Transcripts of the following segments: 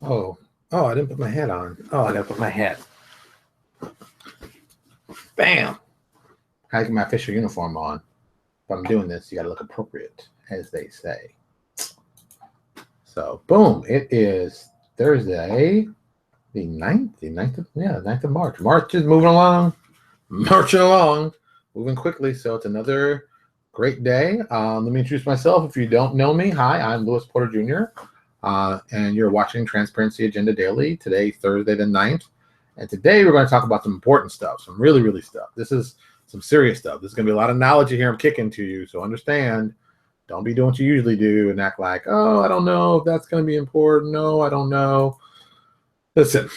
Oh, I didn't put my hat on. Oh, I gotta put my hat. Bam! How to get my official uniform on. If I'm doing this, you gotta look appropriate, as they say. So, boom! It is Thursday, the 9th. The 9th of March. March is moving along, marching along, moving quickly. So it's another great day. Let me introduce myself. If you don't know me, hi, I'm Louis Porter Jr. And you're watching Transparency Agenda Daily. Today, Thursday the 9th. And today we're going to talk about some important stuff, some really stuff. This is some serious stuff. This is going to be a lot of knowledge here I'm kicking to you. So understand, don't be doing what you usually do and act like, oh, I don't know if that's going to be important. No, I don't know. Listen,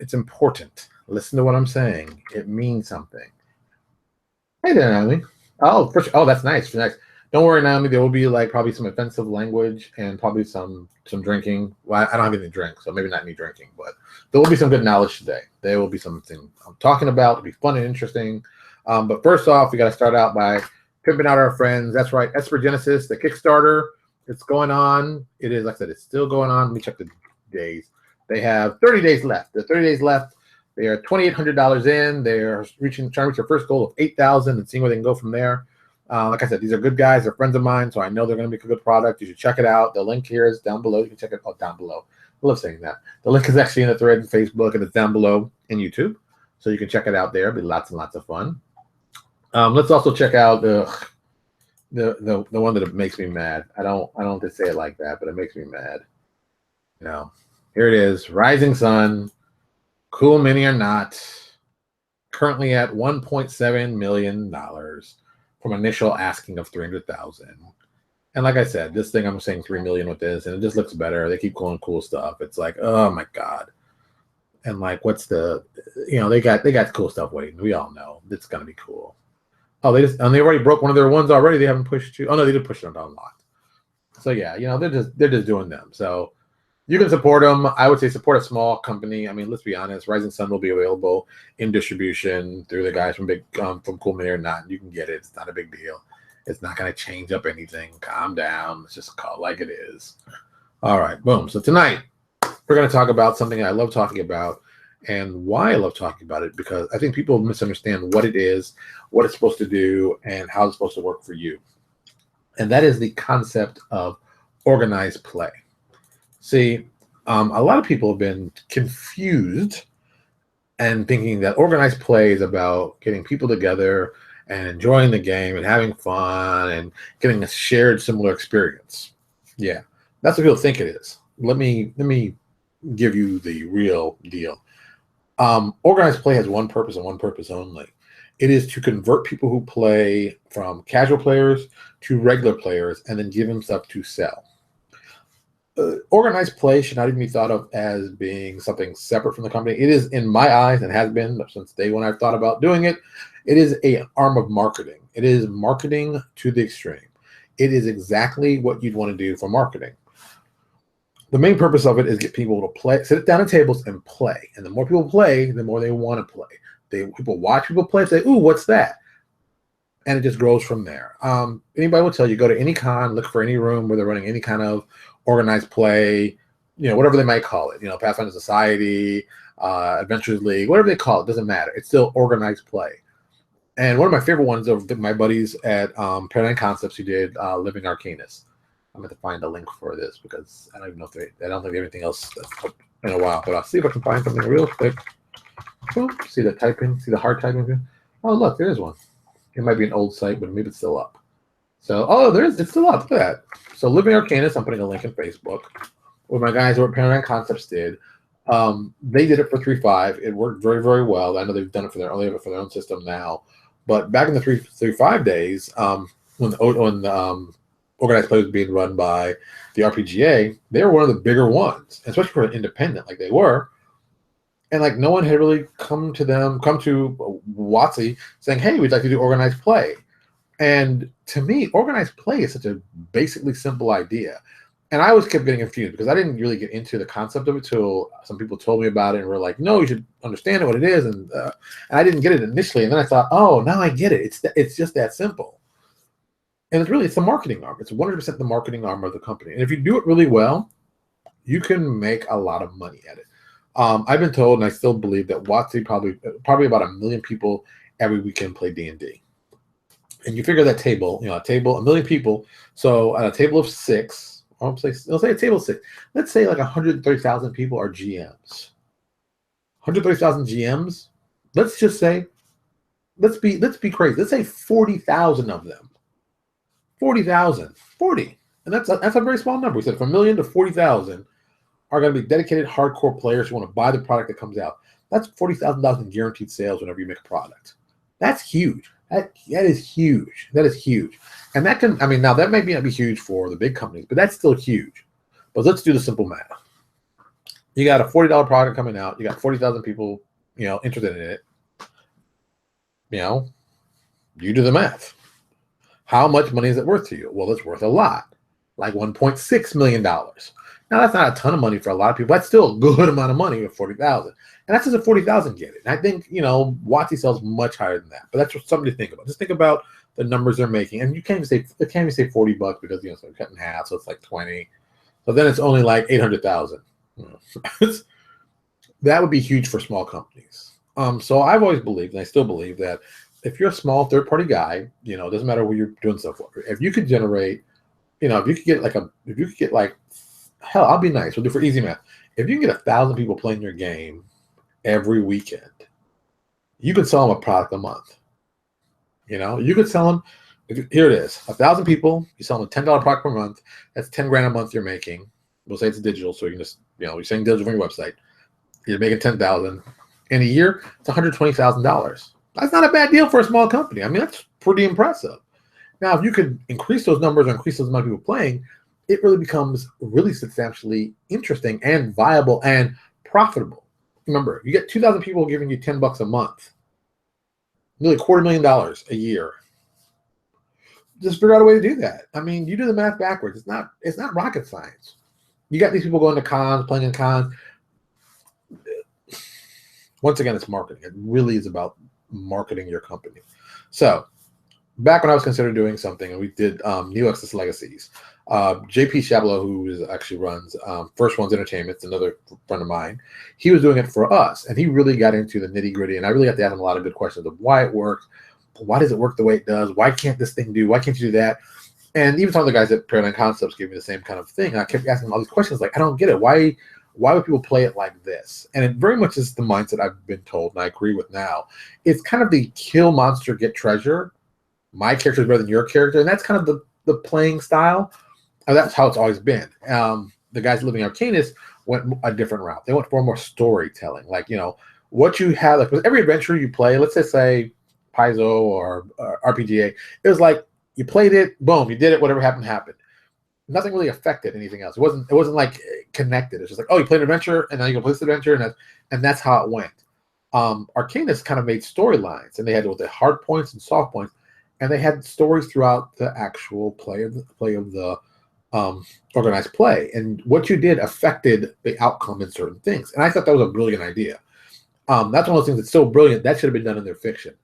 it's important. Listen to what I'm saying. It means something. Hey there, Naomi. Oh, that's nice. Nice. Don't worry, Naomi. There will be probably some offensive language and probably some drinking. Well, I don't have any drink, so maybe not any drinking, but there will be some good knowledge today. There will be something I'm talking about. It'll be fun and interesting. But first off, we got to start out by pimping out our friends. That's right, Esper Genesis, the Kickstarter. It's going on. It is, like I said, it's still going on. Let me check the days. They have 30 days left. The 30 days left. They are $2,800 in. They're trying to reach their first goal of $8,000 and seeing where they can go from there. Like I said, these are good guys. They're friends of mine, so I know they're going to make a good product. You should check it out. The link here is down below. You can check it out down below. I love saying that. The link is actually in the thread in Facebook, and it's down below in YouTube, so you can check it out there. It'll be lots and lots of fun. Let's also check out the one that makes me mad. I don't have to say it like that, but it makes me mad. Here it is. Rising Sun. Cool Mini or not, currently at $1.7 million from initial asking of $300,000. And like I said, this thing, I'm saying $3 million with this, and it just looks better. They keep calling cool stuff. It's like, oh my God. And what's the, they got cool stuff waiting. We all know it's gonna be cool. Oh, they already broke one of their ones already. They haven't pushed to. Oh no, they did push it on unlocked. So yeah, they're just doing them. So you can support them. I would say support a small company. I mean, let's be honest. Rising Sun will be available in distribution through the guys from from Cool Mini or Not. You can get it. It's not a big deal. It's not going to change up anything. Calm down. Let's just call it like it is. All right, boom. So tonight we're going to talk about something I love talking about, and why I love talking about it, because I think people misunderstand what it is, what it's supposed to do, and how it's supposed to work for you. And that is the concept of organized play. See, a lot of people have been confused and thinking that organized play is about getting people together and enjoying the game and having fun and getting a shared similar experience. Yeah, that's what people think it is. Let me give you the real deal. Organized play has one purpose and one purpose only. It is to convert people who play from casual players to regular players and then give them stuff to sell. Organized play should not even be thought of as being something separate from the company. It is, in my eyes, and has been since day one I've thought about doing it, it is an arm of marketing. It is marketing to the extreme. It is exactly what you'd want to do for marketing. The main purpose of it is get people to play, sit down at tables and play. And the more people play, the more they want to play. People watch people play and say, ooh, what's that? And it just grows from there. Anybody will tell you, go to any con, look for any room where they're running any kind of organized play, whatever they might call it, Pathfinder Society, Adventures League, whatever they call it, doesn't matter. It's still organized play. And one of my favorite ones are my buddies at Paradigm Concepts who did Living Arcanus. I'm going to find a link for this because I don't even know if I don't think anything else in a while, but I'll see if I can find something real quick. Oh, see the typing, see the hard typing. Oh, look, there's one. It might be an old site, but maybe it's still up. So, it's still up. Look at that. So, Living Arcanus, I'm putting a link in Facebook. What my guys over at Paradigm Concepts did, they did it for 3.5. It worked very, very well. I know they've done it for their own system now, but back in the 3.5 days, when organized play was being run by the RPGA, they were one of the bigger ones, especially for an independent like they were. And no one had really come to WotC saying, hey, we'd like to do organized play. And to me, organized play is such a basically simple idea. And I always kept getting confused because I didn't really get into the concept of it till some people told me about it and were like, no, you should understand what it is. And I didn't get it initially. And then I thought, oh, now I get it. It's just that simple. And it's the marketing arm. It's 100% the marketing arm of the company. And if you do it really well, you can make a lot of money at it. I've been told, and I still believe, that WotC probably about 1 million people every weekend play D&D. And you figure that table, a million people. So at a table of 6, let's say a table of 6. Let's say like 130,000 people are GMs. 130,000 GMs. Let's just say, let's be crazy. Let's say 40,000 of them. 40,000. 40. And that's a very small number. We said from 1 million to 40,000 are going to be dedicated hardcore players who want to buy the product that comes out. That's $40,000 in guaranteed sales whenever you make a product. That's huge. That is huge. That is huge. And that can, now that may not be huge for the big companies, but that's still huge. But let's do the simple math. You got a $40 product coming out. You got 40,000 people, interested in it. You do the math. How much money is it worth to you? Well, it's worth a lot, like $1.6 million. Now, that's not a ton of money for a lot of people. That's still a good amount of money with 40,000. And that's just a 40,000 get it. And I think, WotC sells much higher than that. But that's just something to think about. Just think about the numbers they're making. And you can't even say $40 because, so they're cut in half. So it's like 20. So then it's only like 800,000. That would be huge for small companies. So I've always believed, and I still believe, that if you're a small third-party guy, it doesn't matter what you're doing stuff for. If you could generate, if you could get like, hell, I'll be nice. We'll do for easy math. If you can get 1,000 people playing your game every weekend, you could sell them a product a month. You could sell them. Here it is: 1,000 people. You sell them a $10 product per month. That's $10,000 a month you're making. We'll say it's digital, so you can just, you're saying digital from your website. You're making $10,000 in a year. It's $120,000. That's not a bad deal for a small company. That's pretty impressive. Now, if you could increase those numbers or increase those amount of people playing, it really becomes really substantially interesting and viable and profitable. Remember, you get 2,000 people giving you $10 a month, nearly $250,000 a year. Just figure out a way to do that. You do the math backwards. It's not rocket science. You got these people going to cons, playing in cons. Once again, it's marketing. It really is about marketing your company. So back when I was considering doing something, and we did New Access Legacies, JP Chabot, who actually runs First Ones Entertainment, another friend of mine, he was doing it for us, and he really got into the nitty gritty, and I really got to ask him a lot of good questions of why it works, why does it work the way it does, why can't this thing do, why can't you do that? And even some of the guys at Paradigm Concepts gave me the same kind of thing. I kept asking all these questions like, I don't get it. Why would people play it like this? And it very much is the mindset I've been told, and I agree with now. It's kind of the kill monster, get treasure. My character is better than your character, and that's kind of the playing style. And that's how it's always been. The guys living Arcanist went a different route. They went for more storytelling. Like, what you have, like with every adventure you play, let's just say Paizo or RPGA, it was like you played it, boom, you did it, whatever happened. Nothing really affected anything else. It wasn't like connected. It's just like, oh, you played an adventure, and now you can play this adventure, and that's how it went. Arcanist kind of made storylines, and they had the hard points and soft points, and they had stories throughout the actual play of the organized play, and what you did affected the outcome in certain things. And I thought that was a brilliant idea. That's one of those things that's so brilliant that should have been done in their fiction.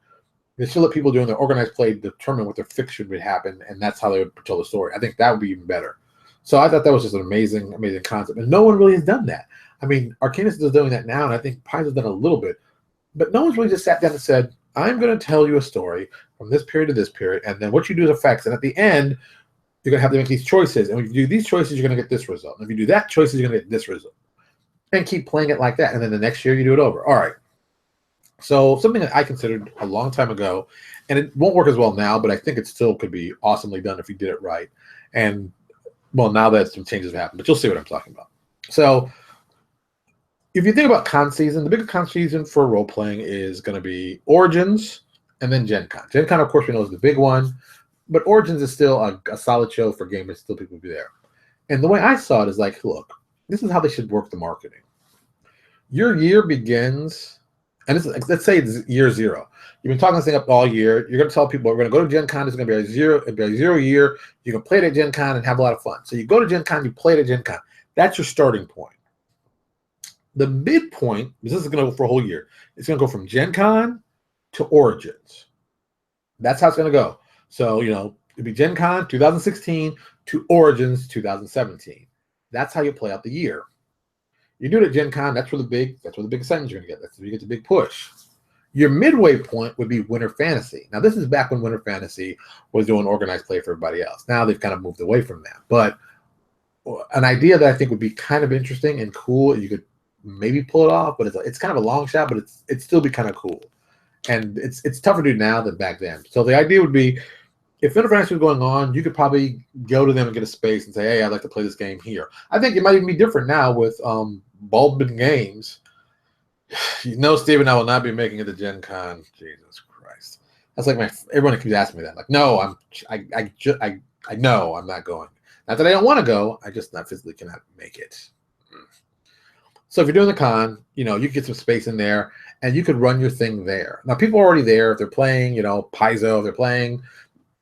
They should let people doing their organized play determine what their fiction would happen, and that's how they would tell the story. I think that would be even better. So I thought that was just an amazing, amazing concept, and no one really has done that. Arcanist is doing that now, and I think Paizo's done a little bit, but no one's really just sat down and said, I'm going to tell you a story from this period to this period, and then what you do is effects, and at the end, you're going to have to make these choices, and when you do these choices, you're going to get this result. And if you do that choices, you're going to get this result. And keep playing it like that, and then the next year you do it over. All right. So something that I considered a long time ago, and it won't work as well now, but I think it still could be awesomely done if you did it right. And, well, now that some changes have happened, but you'll see what I'm talking about. So if you think about con season, the bigger con season for role-playing is going to be Origins and then Gencon. Gencon, of course, we know is the big one, but Origins is still a solid show for gamers. Still people will be there. And the way I saw it is like, look, this is how they should work the marketing. Your year begins... And let's say it's year 0. You've been talking this thing up all year. You're going to tell people we're going to go to Gen Con. It's going to be a zero year. You can play it at Gen Con and have a lot of fun. So you go to Gen Con, you play it at Gen Con. That's your starting point. The midpoint, this is going to go for a whole year. It's going to go from Gen Con to Origins. That's how it's going to go. So, it'll be Gen Con 2016 to Origins 2017. That's how you play out the year. You do it at Gen Con, that's where the big excitement you're going to get. That's where you get the big push. Your midway point would be Winter Fantasy. Now, this is back when Winter Fantasy was doing organized play for everybody else. Now they've kind of moved away from that. But an idea that I think would be kind of interesting and cool, you could maybe pull it off, but it's kind of a long shot, but it'd still be kind of cool. And it's tougher to do now than back then. So the idea would be, if Winter Fantasy was going on, you could probably go to them and get a space and say, hey, I'd like to play this game here. I think it might even be different now with Bulbin Games. Steven, I will not be making it to Gen Con. Jesus Christ. That's like everyone keeps asking me that. Like, no, I know I'm not going. Not that I don't want to go, I just not physically cannot make it. So if you're doing the con, you could get some space in there and you could run your thing there. Now, people are already there. If they're playing, Paizo, if they're playing,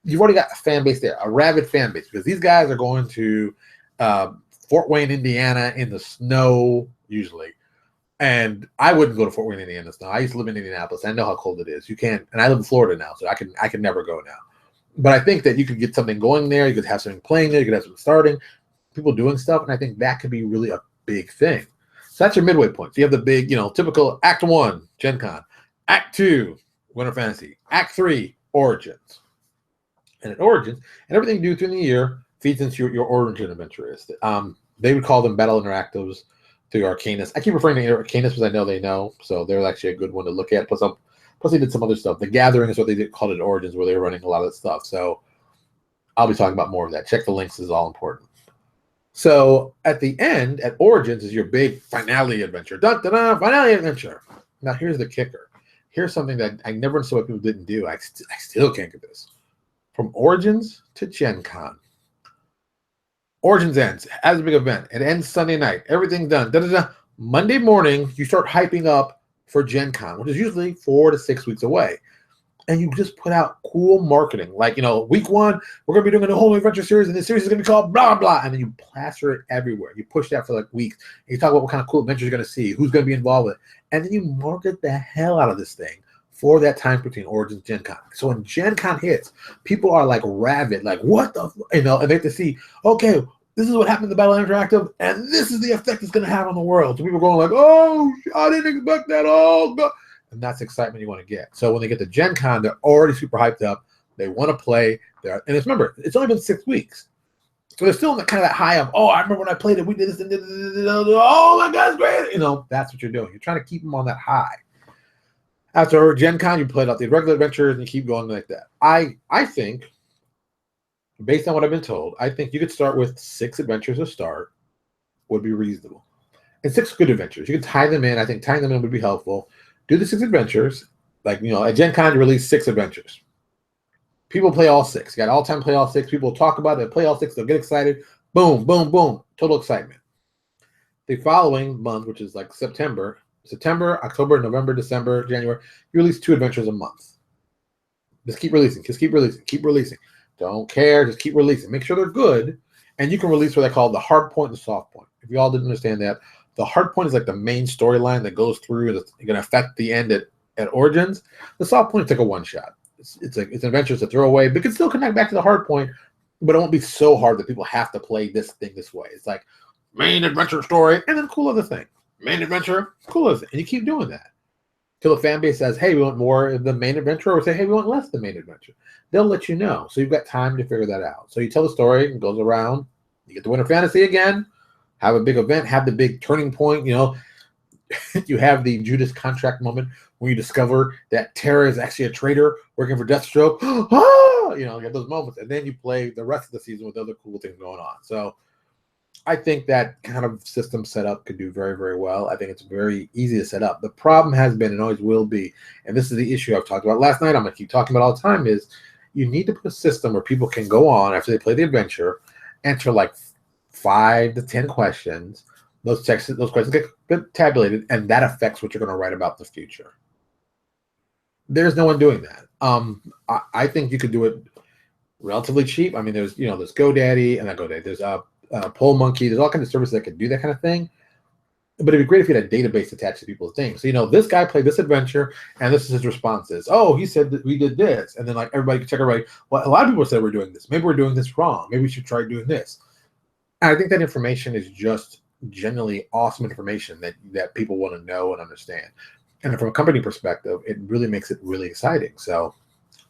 you've already got a fan base there, a rabid fan base, because these guys are going to Fort Wayne, Indiana in the snow, usually. And I wouldn't go to Fort Wayne, Indiana in the snow. I used to live in Indianapolis. I know how cold it is. You can't, and I live in Florida now, so I can never go now. But I think that you could get something going there. You could have something playing there. You could have something starting, people doing stuff, and I think that could be really a big thing. So that's your midway point. So you have the big, typical Act 1, Gen Con, Act 2, Winter Fantasy, Act 3, Origins. And at Origins, and everything you do through the year feeds into your Origin adventure. They would call them Battle Interactives through Arcanus. I keep referring to Arcanus because I know they know, so they're actually a good one to look at. Plus they did some other stuff. The Gathering is what they called it, Origins, where they were running a lot of that stuff. So I'll be talking about more of that. Check the links, is all important. So at the end, at Origins, is your big finale adventure. Dun, dun, dun, finale adventure. Now here's the kicker. Here's something that I never understood what people didn't do. I still can't get this. From Origins to Gen Con. Origins ends as a big event. It ends Sunday night. Everything's done. Da, da, da. Monday morning, you start hyping up for Gen Con, which is usually 4 to 6 weeks away. And you just put out cool marketing. Like, week 1, we're going to be doing a whole adventure series, and this series is going to be called blah, blah. And then you plaster it everywhere. You push that for like weeks. And you talk about what kind of cool adventures you're going to see, who's going to be involved with it. And then you market the hell out of this thing for that time between Origins and Gen Con. So when Gen Con hits, people are like rabid, like, what the, and they have to see, okay, this is what happened to Battle Interactive, and this is the effect it's going to have on the world. So people are going like, oh, I didn't expect that. Oh, God. And that's excitement you want to get. So when they get to Gen Con, they're already super hyped up. They want to play. And remember, it's only been 6 weeks. So they're still in the kind of that high of, oh, I remember when I played it, we did this, and oh, my God, it's great. That's what you're doing. You're trying to keep them on that high. After Gen Con, you played out the regular adventures and you keep going like that. I think, based on what I've been told, I think you could start with 6 adventures to start would be reasonable. And 6 good adventures. You could tie them in. I think tying them in would be helpful. Do the 6 adventures. Like, at Gen Con, you release 6 adventures. People play all 6. You got all time play all 6. People talk about it, play all 6. They'll get excited. Boom, boom, boom. Total excitement. The following month, which is like September, October, November, December, January, you release 2 adventures a month. Just keep releasing. Keep releasing. Don't care. Just keep releasing. Make sure they're good. And you can release what I call the hard point and the soft point. If you all didn't understand that, the hard point is like the main storyline that goes through and it's going to affect the end at Origins. The soft point is like a one-shot. It's an adventure to throw away, but it can still connect back to the hard point, but it won't be so hard that people have to play this thing this way. It's like main adventure story and then cool other thing. Main adventure, cool other thing. And you keep doing that till the fan base says, hey, we want more of the main adventure, or say, hey, we want less of the main adventure. They'll let you know. So you've got time to figure that out. So you tell the story, it goes around. You get the Winter Fantasy again, have a big event, have the big turning point. You have the Judas contract moment when you discover that Terra is actually a traitor working for Deathstroke. You get those moments. And then you play the rest of the season with other cool things going on. So I think that kind of system setup could do very, very well. I think it's very easy to set up. The problem has been and always will be, and this is the issue I've talked about last night, I'm going to keep talking about all the time, is you need to put a system where people can go on after they play the adventure, answer like 5 to 10 questions. Those questions get tabulated, and that affects what you're going to write about in the future. There's no one doing that. I think you could do it relatively cheap. I mean, there's GoDaddy, and not GoDaddy. There's Poll Monkey. There's all kinds of services that could do that kind of thing. But it'd be great if you had a database attached to people's things. So, this guy played this adventure, and this is his responses. Oh, he said that we did this. And then, like, everybody could check everybody. Well, a lot of people said we're doing this. Maybe we're doing this wrong. Maybe we should try doing this. And I think that information is just genuinely awesome information that people want to know and understand. And from a company perspective, it really makes it really exciting. So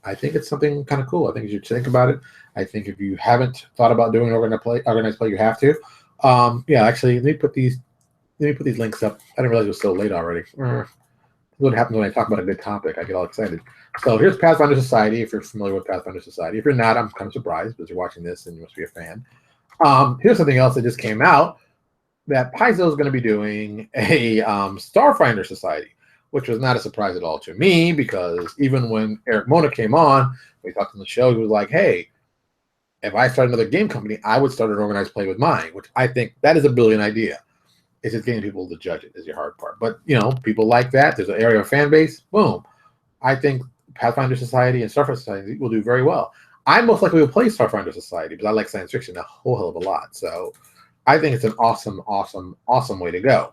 I think it's something kind of cool. I think you should think about it. I think if you haven't thought about doing organized play, you have to. Yeah, actually, let me put these links up. I didn't realize it was so late already. What happens when I talk about a good topic? I get all excited. So here's Pathfinder Society. If you're familiar with Pathfinder Society, if you're not, I'm kind of surprised because you're watching this and you must be a fan. Here's something else that just came out, that Paizo is going to be doing a Starfinder Society, which was not a surprise at all to me, because even when Eric Mona came on, we talked on the show, he was like, hey, if I start another game company, I would start an organized play with mine, which I think that is a brilliant idea. It's just getting people to judge it is your hard part. But, people like that. There's an area of fan base. Boom. I think Pathfinder Society and Starfinder Society will do very well. I most likely will play Starfinder Society because I like science fiction a whole hell of a lot. So I think it's an awesome, awesome, awesome way to go.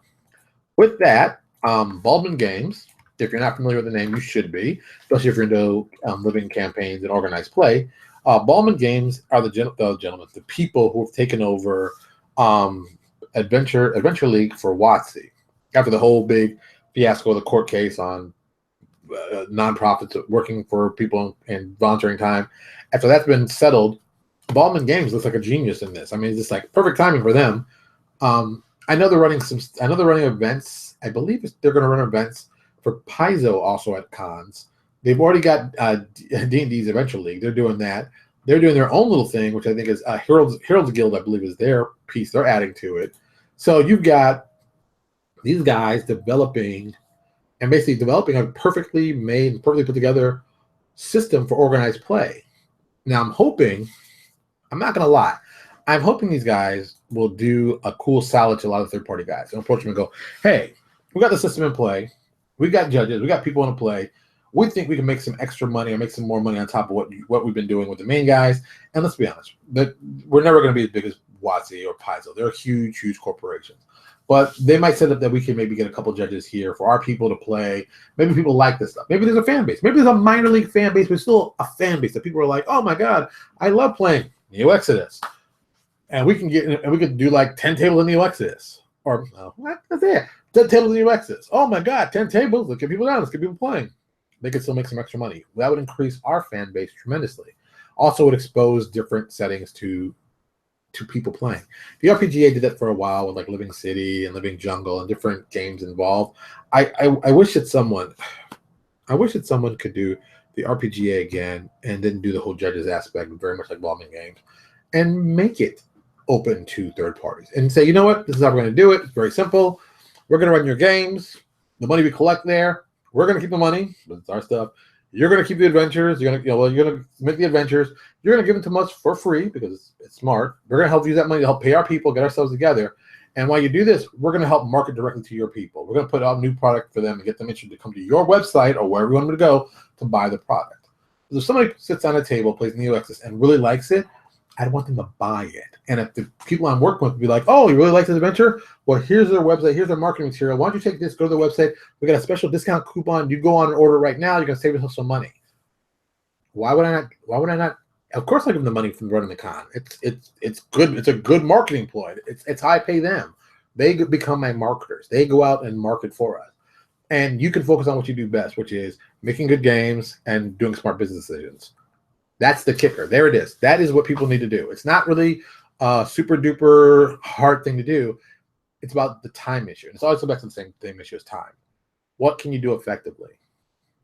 With that, Baldwin Games, if you're not familiar with the name, you should be, especially if you're into living campaigns and organized play. Baldwin Games are the people who have taken over Adventure League for WotC after the whole big fiasco of the court case on nonprofits working for people in volunteering time. After that's been settled, Baldwin Games looks like a genius in this. I mean, it's just like perfect timing for them. I know they're running events. I believe they're going to run events for Paizo also at cons. They've already got D&D's Adventure League. They're doing that. They're doing their own little thing, which I think is Herald's Guild, I believe, is their piece. They're adding to it. So you've got these guys developing a perfectly made and perfectly put together system for organized play. Now I'm not going to lie, I'm hoping these guys will do a cool solid to a lot of third-party guys. They'll approach them and go, hey, we got the system in play. We got judges. We got people in play. We think we can make some extra money or make some more money on top of what we've been doing with the main guys. And let's be honest, we're never going to be as big as WotC or Paizo. They're huge, huge corporations. But they might set up that we can maybe get a couple judges here for our people to play. Maybe people like this stuff. Maybe there's a fan base. Maybe there's a minor league fan base, but still a fan base that people are like, oh my God, I love playing Neo Exodus. And we could do like 10 tables in Neo Exodus. Or, that's it. 10 tables in Neo Exodus. Oh my God, 10 tables. Let's get people down. Let's get people playing. They could still make some extra money. That would increase our fan base tremendously. Also would expose different settings to people playing. The LPGA did that for a while with like Living City and Living Jungle and different games involved. I wish that someone could do the RPGA again and then do the whole judges aspect, very much like Baldwin Games, and make it open to third parties and say, you know what, this is how we're going to do it. It's very simple. We're going to run your games. The money we collect there, we're going to keep the money. It's our stuff. You're going to keep the adventures. You're going to make the adventures. You're going to give them to us for free because it's smart. We're going to help use that money to help pay our people, get ourselves together. And while you do this, we're going to help market directly to your people. We're going to put out a new product for them and get them interested to come to your website or wherever you want them to go to buy the product. If somebody sits on a table, plays Neo Exodus, and really likes it, I'd want them to buy it. And if the people I'm working with would be like, oh, you really like this adventure? Well, here's their website. Here's their marketing material. Why don't you take this, go to the website. We got a special discount coupon. You go on and order right now. You're going to save yourself some money. Why would I not? Of course I give them the money from running the con. It's good. It's a good marketing ploy. It's how I pay them. They become my marketers. They go out and market for us. And you can focus on what you do best, which is making good games and doing smart business decisions. That's the kicker. There it is. That is what people need to do. It's not really a super duper hard thing to do. It's about the time issue. And it's always back to the same issue as time. What can you do effectively?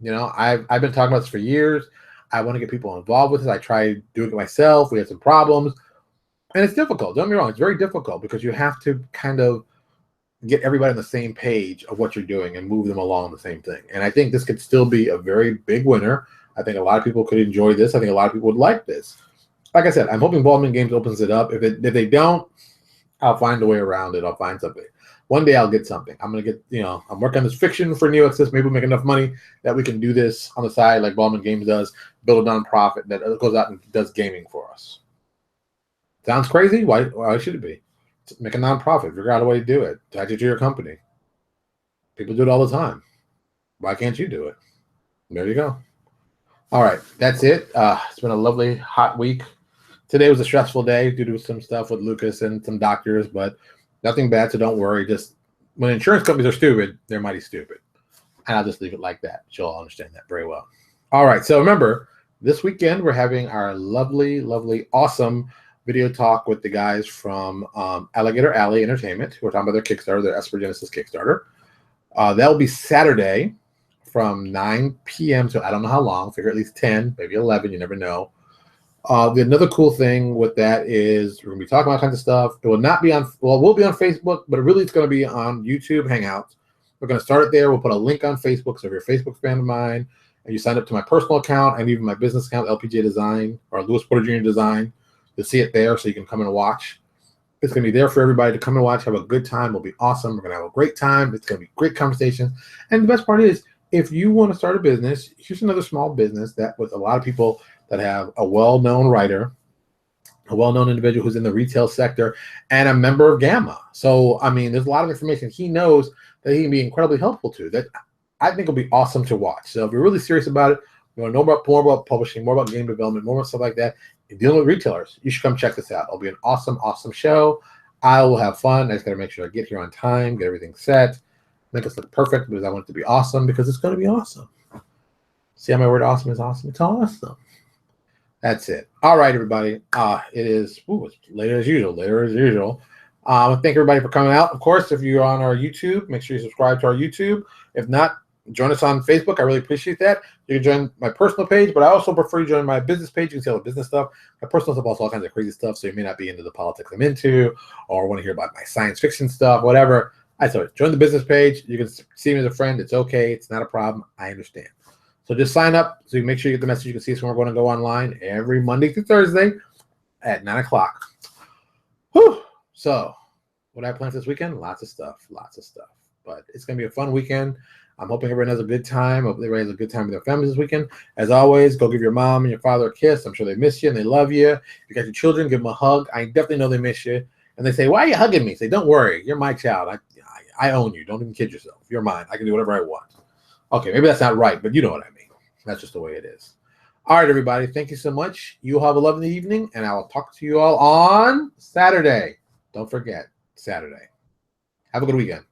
I've been talking about this for years. I want to get people involved with it. I tried doing it myself. We had some problems. And it's difficult. Don't get me wrong. It's very difficult because you have to kind of get everybody on the same page of what you're doing and move them along the same thing. And I think this could still be a very big winner. I think a lot of people could enjoy this. I think a lot of people would like this. Like I said, I'm hoping Baldwin Games opens it up. If they don't, I'll find a way around it. I'll find something. One day I'll get something. I'm going to get, I'm working on this fiction for Neo Exodus. Maybe we'll make enough money that we can do this on the side like Baldwin Games does, build a nonprofit that goes out and does gaming for us. Sounds crazy? Why should it be? Make a nonprofit. Figure out a way to do it. Attach it to your company. People do it all the time. Why can't you do it? There you go. All right, that's it. It's been a lovely, hot week. Today was a stressful day due to some stuff with Lucas and some doctors, but Nothing bad, so don't worry. Just when insurance companies are stupid, they're mighty stupid. And I'll just leave it like that. You'll all understand that very well. All right. So remember, this weekend we're having our lovely, lovely, awesome video talk with the guys from Alligator Alley Entertainment, who are talking about their Kickstarter, their Esper Genesis Kickstarter. That'll be Saturday from 9 p.m. to I don't know how long. Figure at least 10, maybe 11. You never know. Another cool thing with that is we're going to be talking about all kinds of stuff. It will not be on, well, it will be on Facebook, but really it's going to be on YouTube Hangouts. We're going to start it there. We'll put a link on Facebook. So if you're a Facebook fan of mine and you sign up to my personal account and even my business account, LPJ Design or Louis Porter Jr. Design, you'll see it there so you can come and watch. It's going to be there for everybody to come and watch, have a good time. It'll be awesome. We're going to have a great time. It's going to be great conversations. And the best part is, if you want to start a business, here's another small business that with a lot of people that have a well-known writer, a well-known individual who's in the retail sector, and a member of Gamma. So, I mean, there's a lot of information he knows that he can be incredibly helpful to that I think will be awesome to watch. So if you're really serious about it, you want to know more about publishing, more about game development, more about stuff like that, and dealing with retailers, you should come check this out. It'll be an awesome, awesome show. I will have fun. I just got to make sure I get here on time, get everything set, make us look perfect because I want it to be awesome because it's going to be awesome. See how my word awesome is awesome? It's awesome. That's it. All right, everybody. It is it's later as usual. I want to thank everybody for coming out. Of course, if you're on our YouTube, make sure you subscribe to our YouTube. If not, join us on Facebook. I really appreciate that. You can join my personal page, but I also prefer you join my business page. You can see all the business stuff. My personal stuff also all kinds of crazy stuff, so you may not be into the politics I'm into or want to hear about my science fiction stuff, whatever. I tell you, join the business page. You can see me as a friend. It's okay. It's not a problem. I understand. So just sign up so you make sure you get the message. You can see us when we're going to go online every Monday through Thursday at 9 o'clock. Whew. So what I plan for this weekend? Lots of stuff. But it's going to be a fun weekend. I'm hoping everyone has a good time. Hope everybody has a good time with their families this weekend. As always, go give your mom and your father a kiss. I'm sure they miss you and they love you. If you got your children, give them a hug. I definitely know they miss you. And they say, why are you hugging me? Say, don't worry. You're my child. I own you. Don't even kid yourself. You're mine. I can do whatever I want. Okay, maybe that's not right, but you know what I mean. That's just the way it is. All right, everybody. Thank you so much. You have a lovely evening, and I will talk to you all on Saturday. Don't forget, Saturday. Have a good weekend.